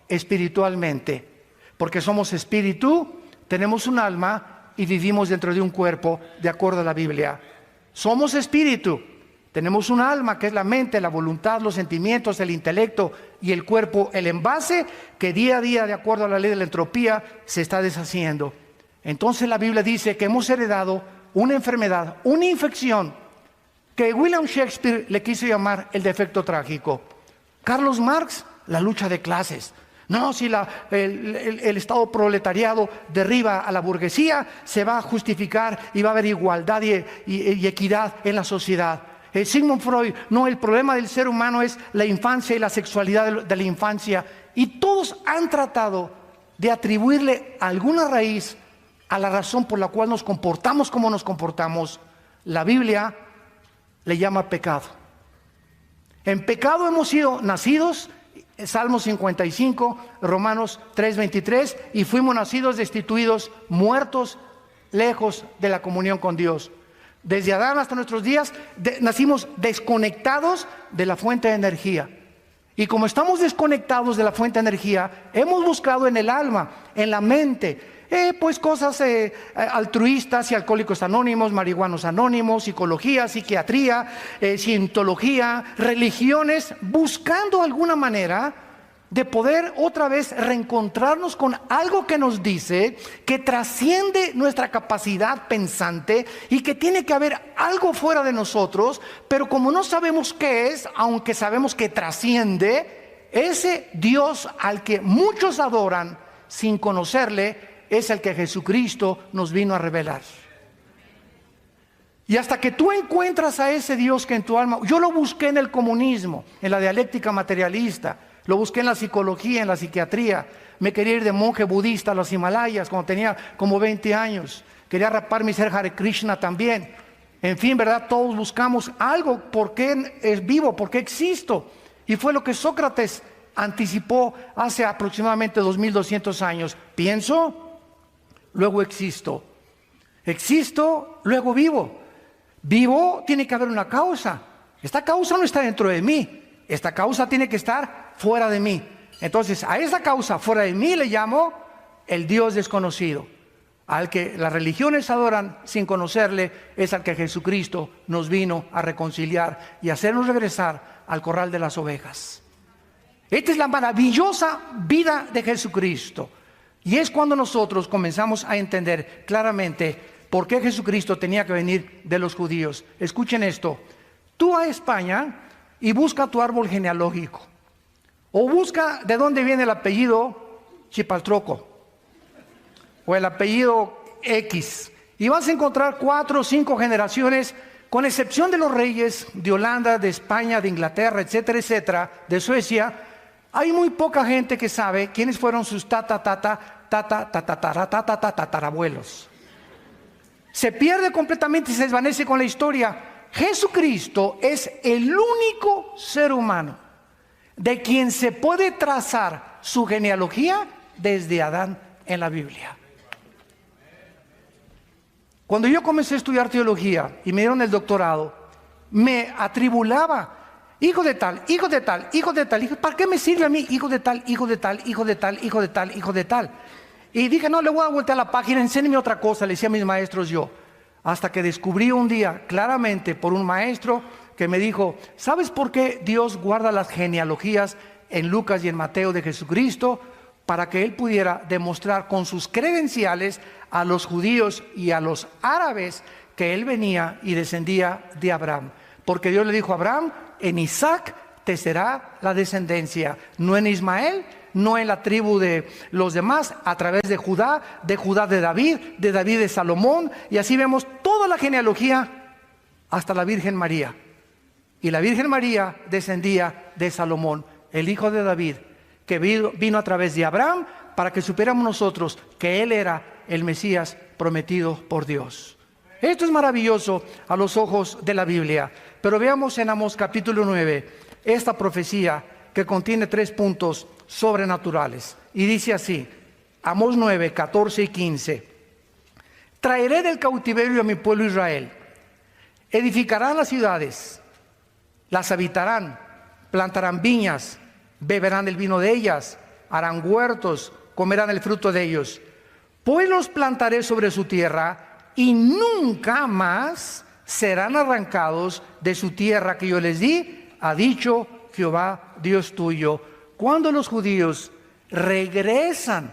espiritualmente, porque somos espíritu, tenemos un alma y vivimos dentro de un cuerpo de acuerdo a la Biblia. Somos espíritu, tenemos un alma que es la mente, la voluntad, los sentimientos, el intelecto y el cuerpo, el envase que día a día, de acuerdo a la ley de la entropía, se está deshaciendo. Entonces la Biblia dice que hemos heredado una enfermedad, una infección, que William Shakespeare le quiso llamar el defecto trágico. Carlos Marx, la lucha de clases. No, si el Estado proletariado derriba a la burguesía, se va a justificar y va a haber igualdad y equidad en la sociedad. Sigmund Freud, no, el problema del ser humano es la infancia y la sexualidad de la infancia. Y todos han tratado de atribuirle alguna raíz a la razón por la cual nos comportamos como nos comportamos. La Biblia le llama pecado. En pecado hemos sido nacidos, Salmo 55, Romanos 3:23, y fuimos nacidos destituidos, muertos, lejos de la comunión con Dios. Desde Adán hasta nuestros días nacimos desconectados de la fuente de energía. Y como estamos desconectados de la fuente de energía, hemos buscado en el alma, en la mente, pues cosas altruistas y alcohólicos anónimos, marihuanos anónimos, psicología, psiquiatría, cientología, religiones, buscando alguna manera de poder otra vez reencontrarnos con algo que nos dice que trasciende nuestra capacidad pensante y que tiene que haber algo fuera de nosotros, pero como no sabemos qué es, aunque sabemos que trasciende, ese Dios al que muchos adoran sin conocerle es el que Jesucristo nos vino a revelar. Y hasta que tú encuentras a ese Dios que en tu alma, yo lo busqué en el comunismo, en la dialéctica materialista, lo busqué en la psicología, en la psiquiatría, me quería ir de monje budista a los Himalayas cuando tenía como 20 años, quería raparme y ser Hare Krishna también. En fin, ¿verdad? Todos buscamos algo, ¿por qué es vivo? ¿Por qué existo? Y fue lo que Sócrates anticipó hace aproximadamente 2200 años. Pienso, luego existo. Existo, luego vivo. Vivo, tiene que haber una causa. Esta causa no está dentro de mí. Esta causa tiene que estar fuera de mí. Entonces, a esa causa fuera de mí le llamo el Dios desconocido. Al que las religiones adoran sin conocerle, es al que Jesucristo nos vino a reconciliar y hacernos regresar al corral de las ovejas. Esta es la maravillosa vida de Jesucristo. Y es cuando nosotros comenzamos a entender claramente por qué Jesucristo tenía que venir de los judíos. Escuchen esto. Tú a España y busca tu árbol genealógico. O busca de dónde viene el apellido Chipaltroco. O el apellido X. Y vas a encontrar 4 o 5 generaciones, con excepción de los reyes de Holanda, de España, de Inglaterra, etcétera, etcétera, de Suecia. Hay muy poca gente que sabe quiénes fueron sus tatarabuelos. Se pierde completamente y se desvanece con la historia. Jesucristo es el único ser humano de quien se puede trazar su genealogía desde Adán en la Biblia. Cuando yo comencé a estudiar teología y me dieron el doctorado, me atribulaba. Hijo de tal, hijo de tal, hijo de tal, ¿para qué me sirve a mí? Hijo de tal, hijo de tal, hijo de tal, hijo de tal, hijo de tal. Y dije, no, le voy a voltear la página, enséñeme otra cosa, le decía a mis maestros yo. Hasta que descubrí un día claramente por un maestro que me dijo, ¿sabes por qué Dios guarda las genealogías en Lucas y en Mateo de Jesucristo? Para que Él pudiera demostrar con sus credenciales a los judíos y a los árabes que Él venía y descendía de Abraham. Porque Dios le dijo a Abraham, en Isaac te será la descendencia, no en Ismael, no en la tribu de los demás, a través de Judá de David de Salomón, y así vemos toda la genealogía hasta la Virgen María. Y la Virgen María descendía de Salomón. el hijo de David, que vino a través de Abraham para que supiéramos nosotros que él era el Mesías prometido por Dios. Esto es maravilloso a los ojos de la Biblia. Pero veamos en Amós capítulo 9 esta profecía que contiene 3 puntos sobrenaturales. Y dice así, Amós 9, 14 y 15. Traeré del cautiverio a mi pueblo Israel. Edificarán las ciudades, las habitarán, plantarán viñas, beberán el vino de ellas, harán huertos, comerán el fruto de ellos. Pues los plantaré sobre su tierra y nunca más serán arrancados de su tierra que yo les di, ha dicho Jehová Dios tuyo. Cuando los judíos regresan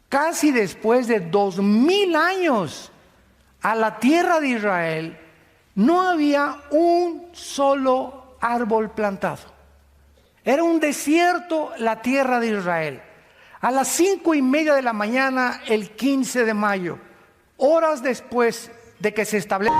casi después de 2000 años a la tierra de Israel, no había un solo árbol plantado. Era un desierto la tierra de Israel. A las 5:30 de la mañana, el 15 de mayo, horas después de que se establece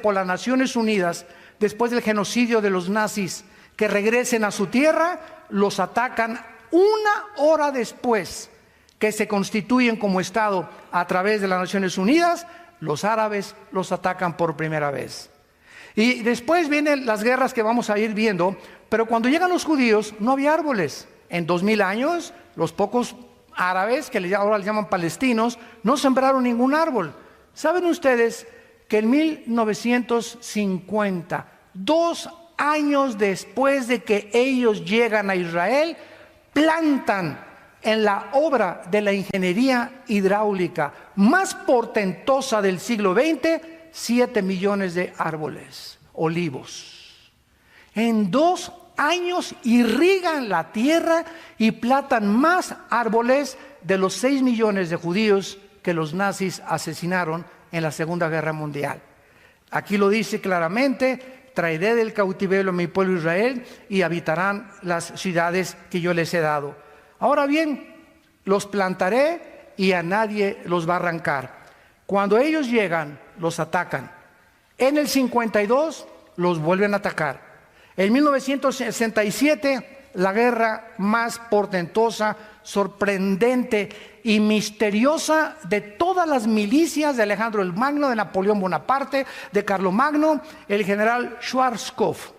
por las Naciones Unidas, después del genocidio de los nazis, que regresen a su tierra, los atacan 1 hora después que se constituyen como Estado a través de las Naciones Unidas. Los árabes los atacan por primera vez. Y después vienen las guerras que vamos a ir viendo, pero cuando llegan los judíos no había árboles. En 2000 años, los pocos árabes, que ahora les llaman palestinos, no sembraron ningún árbol. ¿Saben ustedes que en 1950, 2 años después de que ellos llegan a Israel, plantan en la obra de la ingeniería hidráulica más portentosa del siglo XX, 7 millones de árboles, olivos? En 2 años irrigan la tierra y plantan más árboles de los 6 millones de judíos que los nazis asesinaron en la Segunda Guerra Mundial. Aquí lo dice claramente: traeré del cautiverio a mi pueblo Israel y habitarán las ciudades que yo les he dado. Ahora bien, los plantaré y a nadie los va a arrancar. Cuando ellos llegan, los atacan. En el 52 los vuelven a atacar. En 1967, la guerra más portentosa, sorprendente y misteriosa de todas las milicias de Alejandro el Magno, de Napoleón Bonaparte, de Carlomagno, el general Schwarzkopf,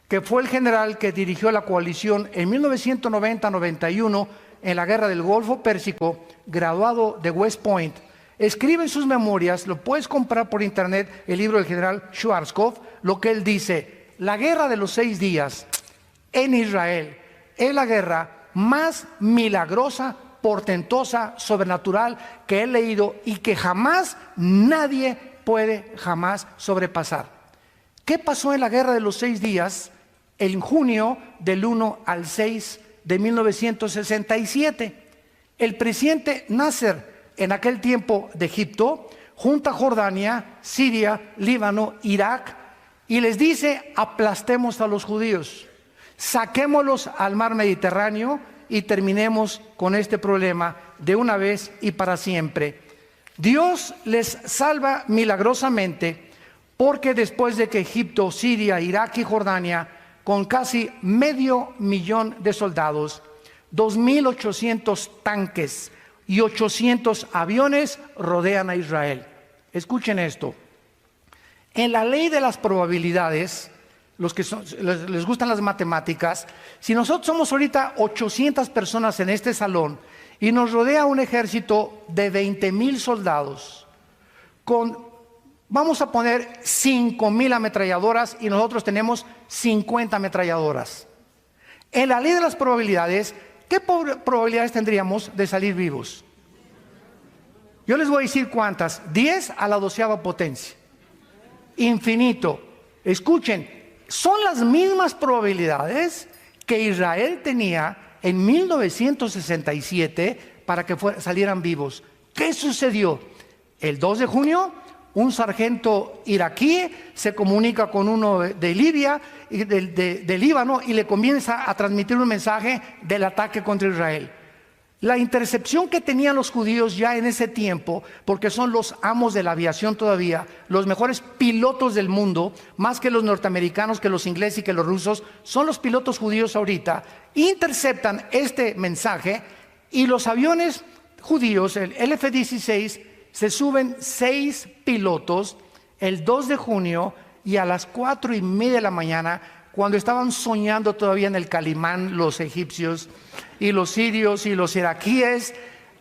que fue el general que dirigió la coalición en 1990-91 en la guerra del Golfo Pérsico, graduado de West Point, escribe en sus memorias, lo puedes comprar por internet, el libro del general Schwarzkopf, lo que él dice: la guerra de los 6 días en Israel es la guerra más milagrosa, portentosa, sobrenatural que he leído y que jamás nadie puede jamás sobrepasar. ¿Qué pasó en la guerra de los 6 días en junio del 1 al 6 de 1967? El presidente Nasser, en aquel tiempo de Egipto, junta Jordania, Siria, Líbano, Irak, y les dice: aplastemos a los judíos, saquémoslos al mar Mediterráneo y terminemos con este problema de una vez y para siempre. Dios les salva milagrosamente, porque después de que Egipto, Siria, Irak y Jordania, con casi 500,000 de soldados, 2.800 tanques y 800 aviones rodean a Israel. Escuchen esto: en la ley de las probabilidades, los que les gustan las matemáticas, si nosotros somos ahorita 800 personas en este salón y nos rodea un ejército de 20,000 soldados, vamos a poner 5,000 ametralladoras y nosotros tenemos 50 ametralladoras. En la ley de las probabilidades, ¿qué probabilidades tendríamos de salir vivos? Yo les voy a decir cuántas: 10 a la 12ª potencia. Infinito. Escuchen, son las mismas probabilidades que Israel tenía en 1967 para que salieran vivos. ¿Qué sucedió? El 2 de junio, un sargento iraquí se comunica con uno de Libia, de Líbano, y le comienza a transmitir un mensaje del ataque contra Israel. La intercepción que tenían los judíos ya en ese tiempo, porque son los amos de la aviación todavía, los mejores pilotos del mundo, más que los norteamericanos, que los ingleses y que los rusos, son los pilotos judíos ahorita, interceptan este mensaje y los aviones judíos, el F-16, se suben 6 pilotos el 2 de junio y a las 4:30 de la mañana, cuando estaban soñando todavía en el Calimán los egipcios y los sirios y los iraquíes,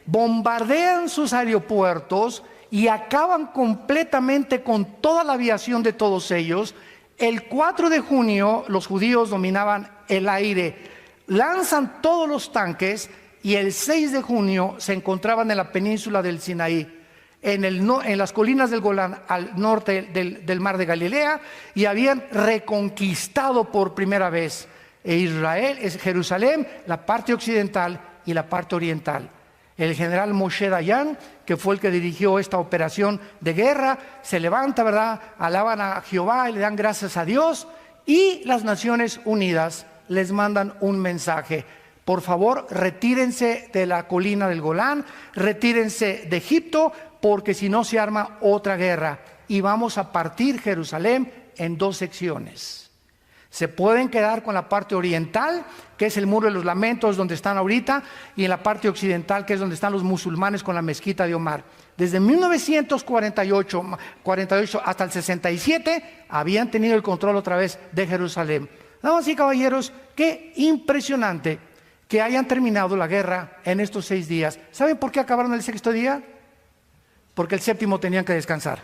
bombardean sus aeropuertos y acaban completamente con toda la aviación de todos ellos. El 4 de junio los judíos dominaban el aire, lanzan todos los tanques y el 6 de junio se encontraban en la península del Sinaí, en las colinas del Golán, al norte del mar de Galilea, y habían reconquistado por primera vez Israel, Jerusalén, la parte occidental y la parte oriental. El general Moshe Dayan, que fue el que dirigió esta operación de guerra, se levanta, ¿verdad? Alaban a Jehová y le dan gracias a Dios, y las Naciones Unidas les mandan un mensaje: por favor, retírense de la colina del Golán, retírense de Egipto, porque si no se arma otra guerra y vamos a partir Jerusalén en 2 secciones. Se pueden quedar con la parte oriental, que es el Muro de los Lamentos, donde están ahorita, y en la parte occidental, que es donde están los musulmanes con la mezquita de Omar. Desde 1948 hasta el 67 habían tenido el control otra vez de Jerusalén. Damas y caballeros, qué impresionante que hayan terminado la guerra en estos 6 días. ¿Saben por qué acabaron el 6.º día? Porque el 7.º tenían que descansar.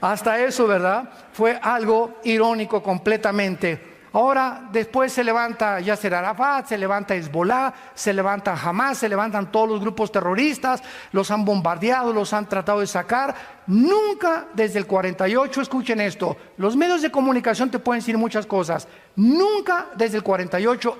Hasta eso, ¿verdad? Fue algo irónico completamente. Ahora, después se levanta Yasser Arafat, se levanta Hezbollah, se levanta Hamas, se levantan todos los grupos terroristas, los han bombardeado, los han tratado de sacar. Nunca desde el 48, escuchen esto, los medios de comunicación te pueden decir muchas cosas, nunca desde el 48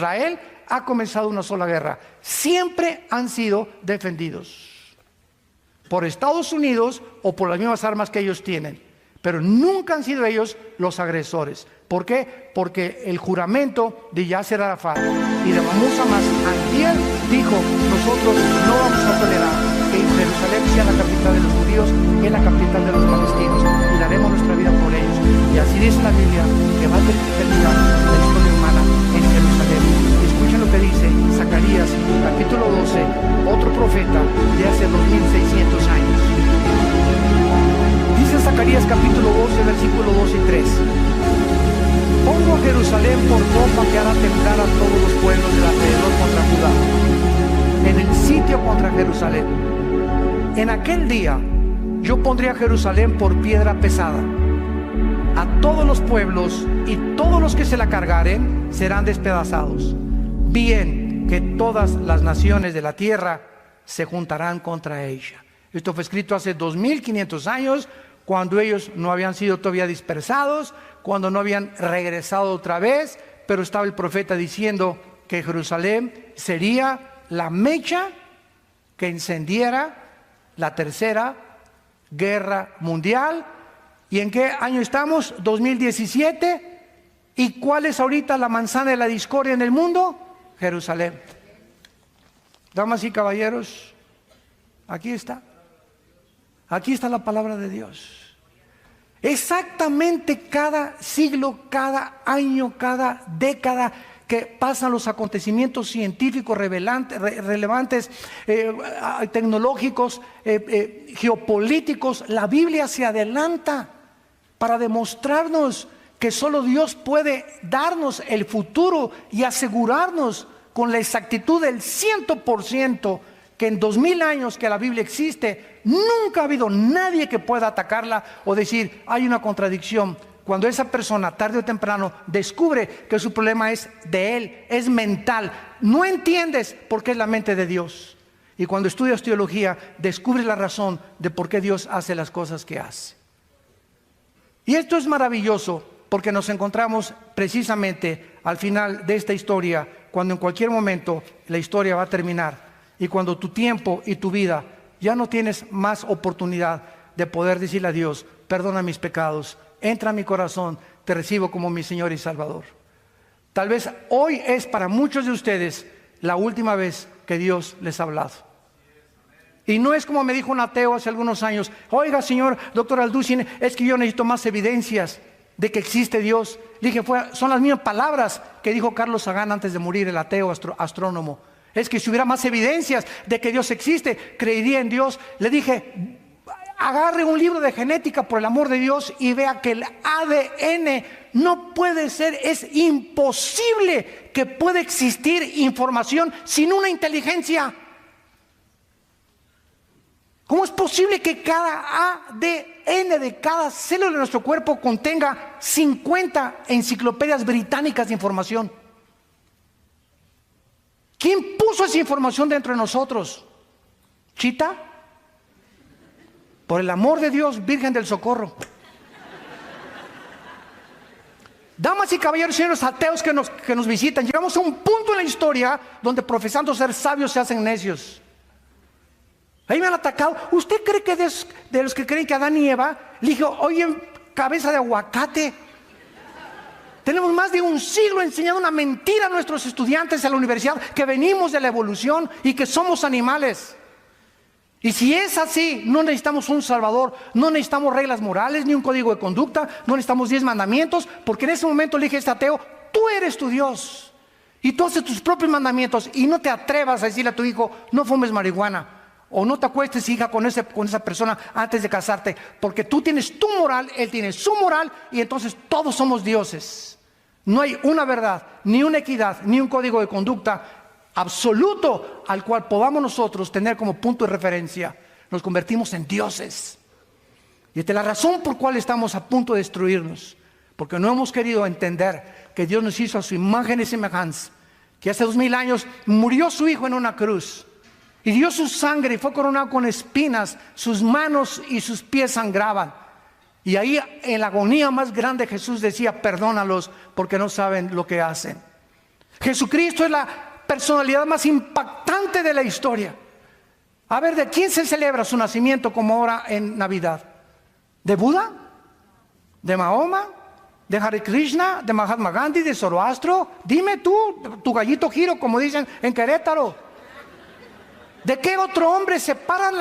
Israel ha comenzado una sola guerra. Siempre han sido defendidos por Estados Unidos o por las mismas armas que ellos tienen, pero nunca han sido ellos los agresores. ¿Por qué? Porque el juramento de Yasser Arafat y de Mahmoud Abbas ayer dijo: nosotros no vamos a tolerar que Jerusalén sea la capital de los judíos, es la capital de los palestinos, y daremos nuestra vida por ellos. Y así dice la Biblia, que va a terminar la historia humana en Jerusalén. Escuchen lo que dice Zacarías, capítulo 12, otro profeta de hace 2600 años. Dice Zacarías capítulo 12, versículo 2 y 3. Pongo a Jerusalén por ropa que hará temblar a todos los pueblos del alrededor contra Judá, en el sitio contra Jerusalén. En aquel día yo pondré a Jerusalén por piedra pesada, a todos los pueblos, y todos los que se la cargaren serán despedazados. Bien que todas las naciones de la tierra se juntarán contra ella. Esto fue escrito hace 2500 años, cuando ellos no habían sido todavía dispersados, cuando no habían regresado otra vez, pero estaba el profeta diciendo que Jerusalén sería la mecha que encendiera la tercera guerra mundial. ¿Y en qué año estamos? 2017. ¿Y cuál es ahorita la manzana de la discordia en el mundo? Jerusalén. Damas y caballeros, aquí está. Aquí está la palabra de Dios. Exactamente cada siglo, cada año, cada década que pasan los acontecimientos científicos relevantes, tecnológicos, geopolíticos, la Biblia se adelanta para demostrarnos que solo Dios puede darnos el futuro y asegurarnos con la exactitud del 100% que en 2000 años que la Biblia existe, nunca ha habido nadie que pueda atacarla o decir hay una contradicción. Cuando esa persona tarde o temprano descubre que su problema es de él, es mental, no entiendes por qué es la mente de Dios. Y cuando estudias teología, descubres la razón de por qué Dios hace las cosas que hace. Y esto es maravilloso porque nos encontramos precisamente al final de esta historia, cuando en cualquier momento la historia va a terminar. Y cuando tu tiempo y tu vida ya no tienes más oportunidad de poder decirle a Dios, perdona mis pecados, entra a mi corazón, te recibo como mi Señor y Salvador. Tal vez hoy es para muchos de ustedes la última vez que Dios les ha hablado. Y no es como me dijo un ateo hace algunos años, oiga señor, doctor Alducin, es que yo necesito más evidencias de que existe Dios. Le dije, son las mismas palabras que dijo Carlos Sagan antes de morir, el ateo astrónomo. Es que si hubiera más evidencias de que Dios existe, creería en Dios. Le dije, agarre un libro de genética por el amor de Dios y vea que el ADN no puede ser, es imposible que pueda existir información sin una inteligencia. ¿Cómo es posible que cada ADN de cada célula de nuestro cuerpo contenga 50 enciclopedias británicas de información? ¿Quién puso esa información dentro de nosotros? ¿Chita? Por el amor de Dios, Virgen del Socorro. Damas y caballeros, señores ateos que nos visitan, llegamos a un punto en la historia donde profesando ser sabios se hacen necios. Ahí me han atacado. ¿Usted cree que de los que creen que Adán y Eva, le dije, oye, cabeza de aguacate? Tenemos más de un siglo enseñando una mentira a nuestros estudiantes en la universidad, que venimos de la evolución y que somos animales. Y si es así, no necesitamos un salvador, no necesitamos reglas morales, ni un código de conducta, no necesitamos 10 mandamientos, porque en ese momento le dije a este ateo, tú eres tu Dios, y tú haces tus propios mandamientos, y no te atrevas a decirle a tu hijo, no fumes marihuana, o no te acuestes, hija, con esa persona antes de casarte, porque tú tienes tu moral, él tiene su moral, y entonces todos somos dioses. No hay una verdad, ni una equidad, ni un código de conducta absoluto al cual podamos nosotros tener como punto de referencia. Nos convertimos en dioses. Y esta es la razón por cual estamos a punto de destruirnos, porque no hemos querido entender que Dios nos hizo a su imagen y semejanza, que hace 2000 años murió su hijo en una cruz y dio su sangre y fue coronado con espinas, sus manos y sus pies sangraban. Y ahí en la agonía más grande Jesús decía, perdónalos porque no saben lo que hacen. Jesucristo es la personalidad más impactante de la historia. A ver, ¿de quién se celebra su nacimiento como ahora en Navidad? ¿De Buda? ¿De Mahoma? ¿De Hare Krishna? ¿De Mahatma Gandhi? ¿De Zoroastro? Dime tú, tu gallito giro, como dicen en Querétaro. ¿De qué otro hombre separan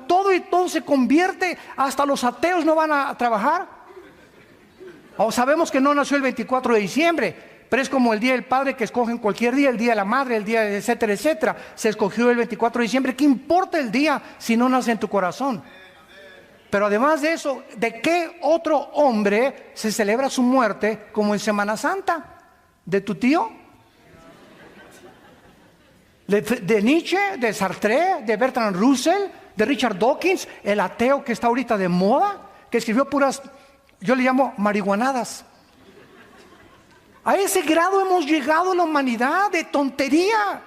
todo y todo se convierte? Hasta los ateos no van a trabajar. O sabemos que no nació el 24 de diciembre, pero es como el Día del Padre que escogen cualquier día, el Día de la Madre, el día etcétera, etcétera. Se escogió el 24 de diciembre. ¿Qué importa el día si no nace en tu corazón? Pero además de eso, ¿de qué otro hombre se celebra su muerte como en Semana Santa? ¿De tu tío? ¿De Nietzsche? ¿De Sartre? ¿De Bertrand Russell? ¿De Richard Dawkins? El ateo que está ahorita de moda, que escribió puras yo le llamo marihuanadas. A ese grado hemos llegado la humanidad de tontería.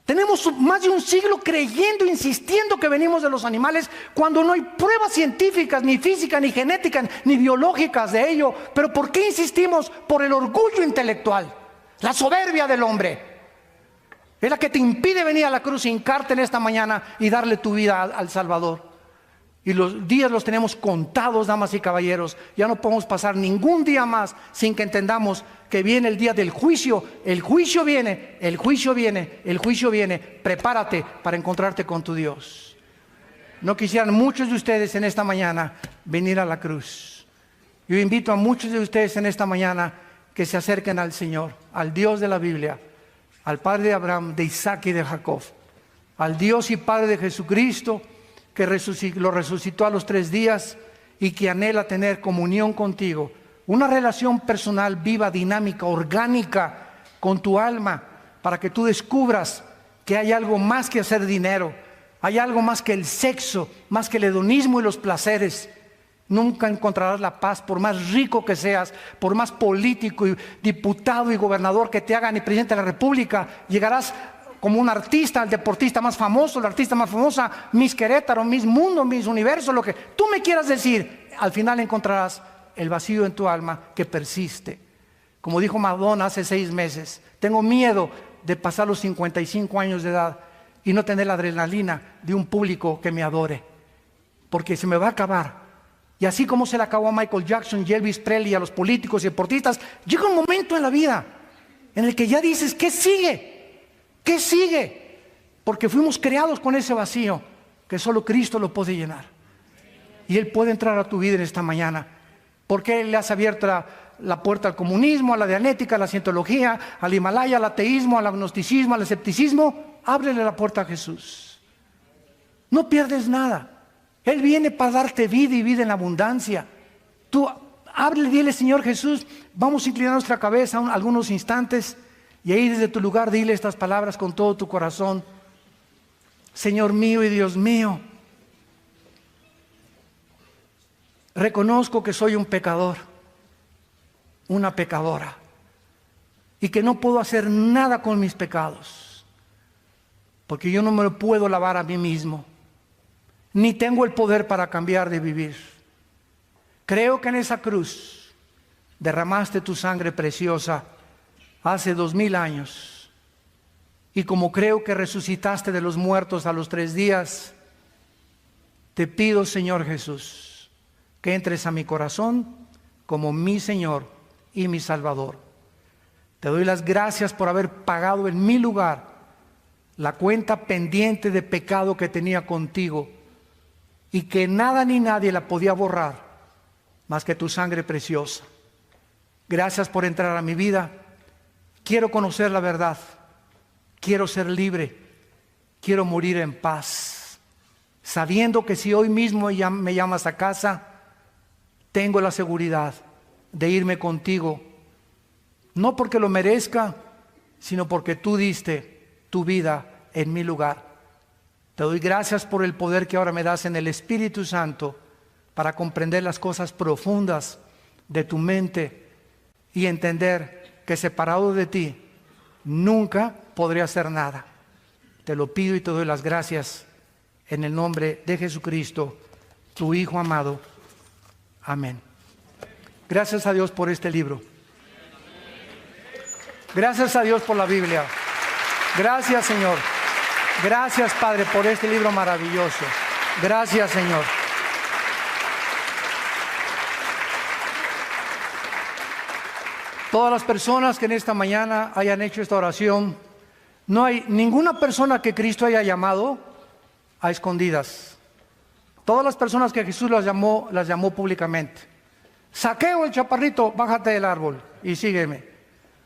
Tenemos más de un siglo creyendo, insistiendo que venimos de los animales, cuando no hay pruebas científicas, ni físicas, ni genéticas, ni biológicas de ello. Pero ¿por qué insistimos? Por el orgullo intelectual, la soberbia del hombre. Es la que te impide venir a la cruz, hincarte en esta mañana y darle tu vida al Salvador. Y los días los tenemos contados, damas y caballeros. Ya no podemos pasar ningún día más sin que entendamos que viene el día del juicio. El juicio viene, el juicio viene, el juicio viene. Prepárate para encontrarte con tu Dios. No quisieran muchos de ustedes en esta mañana venir a la cruz. Yo invito a muchos de ustedes en esta mañana que se acerquen al Señor, al Dios de la Biblia, al Padre de Abraham, de Isaac y de Jacob, al Dios y Padre de Jesucristo, que lo resucitó a los 3 días y que anhela tener comunión contigo, una relación personal viva, dinámica, orgánica con tu alma, para que tú descubras que hay algo más que hacer dinero, hay algo más que el sexo, más que el hedonismo y los placeres. Nunca encontrarás la paz, por más rico que seas, por más político y diputado y gobernador que te hagan y presidente de la República. Llegarás como un artista, el deportista más famoso, la artista más famosa, Miss Querétaro, Miss Mundo, Miss Universo, lo que tú me quieras decir. Al final encontrarás el vacío en tu alma que persiste. Como dijo Madonna hace 6 meses, tengo miedo de pasar los 55 años de edad y no tener la adrenalina de un público que me adore, porque se me va a acabar. Y así como se le acabó a Michael Jackson y Elvis Presley, a los políticos y deportistas, llega un momento en la vida en el que ya dices, ¿qué sigue? ¿Qué sigue? Porque fuimos creados con ese vacío que solo Cristo lo puede llenar. Y Él puede entrar a tu vida en esta mañana. Porque Él le has abierto la puerta al comunismo, a la dianética, a la cientología, al Himalaya, al ateísmo, al agnosticismo, al escepticismo. Ábrele la puerta a Jesús. No pierdes nada. Él viene para darte vida y vida en abundancia. Tú háblale, dile, Señor Jesús, vamos a inclinar nuestra cabeza algunos instantes. Y ahí desde tu lugar dile estas palabras con todo tu corazón. Señor mío y Dios mío, reconozco que soy un pecador, una pecadora, y que no puedo hacer nada con mis pecados, porque yo no me lo puedo lavar a mí mismo, ni tengo el poder para cambiar de vivir. Creo que en esa cruz derramaste tu sangre preciosa hace 2000 años. Y como creo que resucitaste de los muertos a los 3 días, te pido, Señor Jesús, que entres a mi corazón como mi Señor y mi Salvador. Te doy las gracias por haber pagado en mi lugar la cuenta pendiente de pecado que tenía contigo y que nada ni nadie la podía borrar más que tu sangre preciosa. Gracias por entrar a mi vida. Quiero conocer la verdad, quiero ser libre, quiero morir en paz, sabiendo que si hoy mismo me llamas a casa, tengo la seguridad de irme contigo, no porque lo merezca, sino porque tú diste tu vida en mi lugar. Te doy gracias por el poder que ahora me das en el Espíritu Santo para comprender las cosas profundas de tu mente y entender que separado de ti nunca podré hacer nada. Te lo pido y te doy las gracias en el nombre de Jesucristo, tu Hijo amado. Amén. Gracias a Dios por este libro. Gracias a Dios por la Biblia. Gracias, Señor. Gracias, Padre, por este libro maravilloso. Gracias, Señor. Todas las personas que en esta mañana hayan hecho esta oración, no hay ninguna persona que Cristo haya llamado a escondidas. Todas las personas que Jesús las llamó públicamente. Saqueo, el chaparrito, bájate del árbol y sígueme.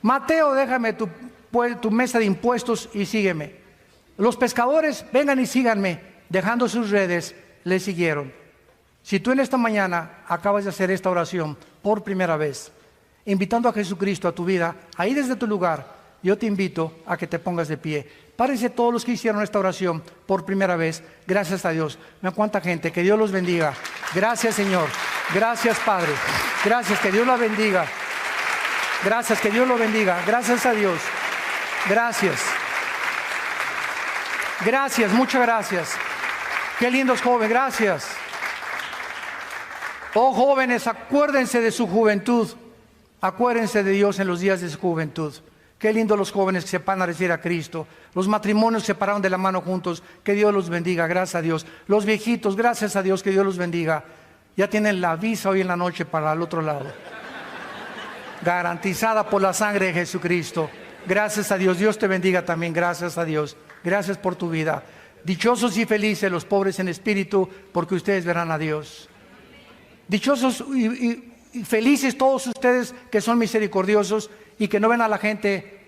Mateo, déjame tu mesa de impuestos y sígueme. Los pescadores, vengan y síganme. Dejando sus redes, le siguieron. Si tú en esta mañana acabas de hacer esta oración por primera vez, invitando a Jesucristo a tu vida, ahí desde tu lugar, yo te invito a que te pongas de pie. Párense todos los que hicieron esta oración por primera vez. Gracias a Dios. Mira cuánta gente. Que Dios los bendiga. Gracias, Señor. Gracias, Padre. Gracias, que Dios la bendiga. Gracias, que Dios lo bendiga. Gracias a Dios. Gracias. Gracias, muchas gracias. Qué lindos jóvenes, gracias. Oh jóvenes, acuérdense de su juventud. Acuérdense de Dios en los días de su juventud. Qué lindo los jóvenes que se van a recibir a Cristo. Los matrimonios se pararon de la mano juntos. Que Dios los bendiga, gracias a Dios. Los viejitos, gracias a Dios, que Dios los bendiga. Ya tienen la visa hoy en la noche para el otro lado. Garantizada por la sangre de Jesucristo. Gracias a Dios. Dios te bendiga también. Gracias a Dios. Gracias por tu vida. Dichosos y felices los pobres en espíritu, porque ustedes verán a Dios. Dichosos y felices todos ustedes que son misericordiosos y que no ven a la gente